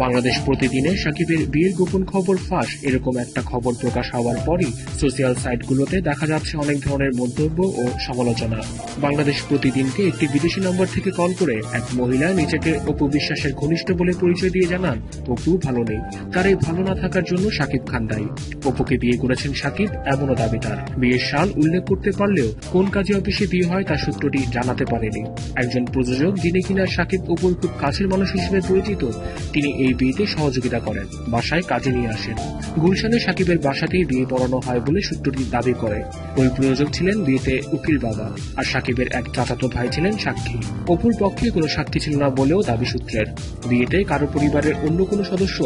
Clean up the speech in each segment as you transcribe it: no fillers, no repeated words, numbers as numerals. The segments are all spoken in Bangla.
বাংলাদেশ প্রতিদিনে সাকিবের বিয়ের গোপন খবর ফাঁস, এরকম একটা খবর প্রকাশ হওয়ার পরই সোশ্যাল সাইটগুলোতে দেখা যাচ্ছে অনেক ধরনের মন্তব্য ও সমালোচনা। বাংলাদেশ প্রতিদিনকে একটি বিদেশি নম্বর থেকে কল করে এক মহিলা নিজেকে অপু বিশ্বাসের ঘনিষ্ঠ বলে পরিচয় দিয়ে জানান অপু ভালো নেই, তার এই ভালো না থাকার জন্য শাকিব খান দায়ী। অপুকে বিয়ে করেছেন শাকিব এমনও দাবি তার। বিয়ের সাল উল্লেখ করতে পারলেও কোন কাজে অফিসে বিয়ে হয় তার সূত্রটি জানাতে পারেনি। একজন প্রযোজক যিনি কিনা শাকিব অপুর খুব কাছের মানুষ হিসেবে পরিচিত, তিনি এই বিয়েতে সহযোগিতা করেন, বাসায় কাজে নিয়ে আসেন। গুলশানে শাকিবের বাসাতেই বিয়ে পড়ানো হয় বলে সূত্রটি দাবি করে। ওই প্রযোজক ছিলেন বিয়েতে উকিল বাবা, আর শাকিবের এক চাচাতো ভাই ছিলেন সাক্ষী। অপুর পক্ষে কোনো সাক্ষী ছিল না বলেও দাবি সূত্রের। বিয়েতে কারো পরিবারের অন্য কোনো সদস্য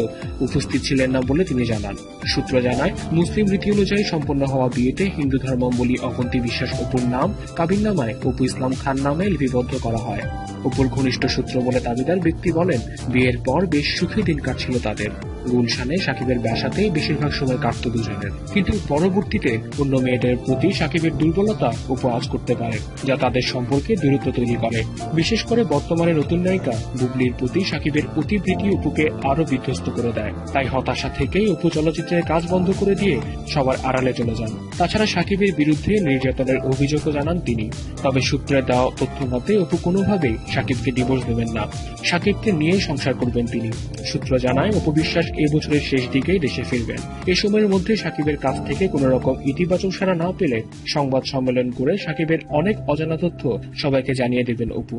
উপস্থিত ছিলেন না বলে তিনি জানান। সূত্র জানায়, মুসলিম রীতি অনুযায়ী সম্পন্ন হওয়া বিয়েতে হিন্দু ধর্মাবলম্বী অবন্তী বিশ্বাস অপুর নাম কাবিননামায় অপু ইসলাম খান নামে লিপিবদ্ধ করা হয়। অপুর ঘনিষ্ঠ সূত্র বলে দাবিদার ব্যক্তি বলেন, বিয়ের পর বেশ সুখী দিন কাটছিল তাদের। গুলশানে সাকিবের বাসাতেই বেশিরভাগ সময় কাটত দুজনের, কিন্তু পরবর্তীতে অন্য মেয়েদের প্রতি সাকিবের দুর্বলতা অপু আঁচ করতে পারে, যা তাদের সম্পর্কে দূরত্ব তৈরি করে। বিশেষ করে বর্তমানে নতুন নায়িকা বুবলির প্রতি সাকিবের অতিপ্রীতি অপুকে আরো বিধ্বস্ত করে দেয়। তাই হতাশা থেকেই অপু চলচ্চিত্রের কাজ বন্ধ করে দিয়ে সবার আড়ালে চলে যান। তাছাড়া সাকিবের বিরুদ্ধে নির্যাতনের অভিযোগও জানান তিনি। তবে সূত্রে দেওয়া তথ্য মতে অপু কোনোভাবেই সাকিবকে ডিভোর্স দেবেন না, সাকিবকে নিয়ে সংসার করবেন তিনি। সূত্র জানায়, অপু বিশ্বাস এই বছরের শেষ দিকেই দেশে ফিরবেন। এ সময়ের মধ্যে সাকিবের কাছ থেকে কোন রকম ইতিবাচক সাড়া না পেলে সংবাদ সম্মেলন করে সাকিবের অনেক অজানা তথ্য সবাইকে জানিয়ে দেবেন অপু।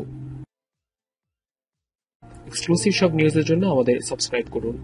এক্সক্লুসিভ সব নিউজের জন্য আমাদের সাবস্ক্রাইব করুন।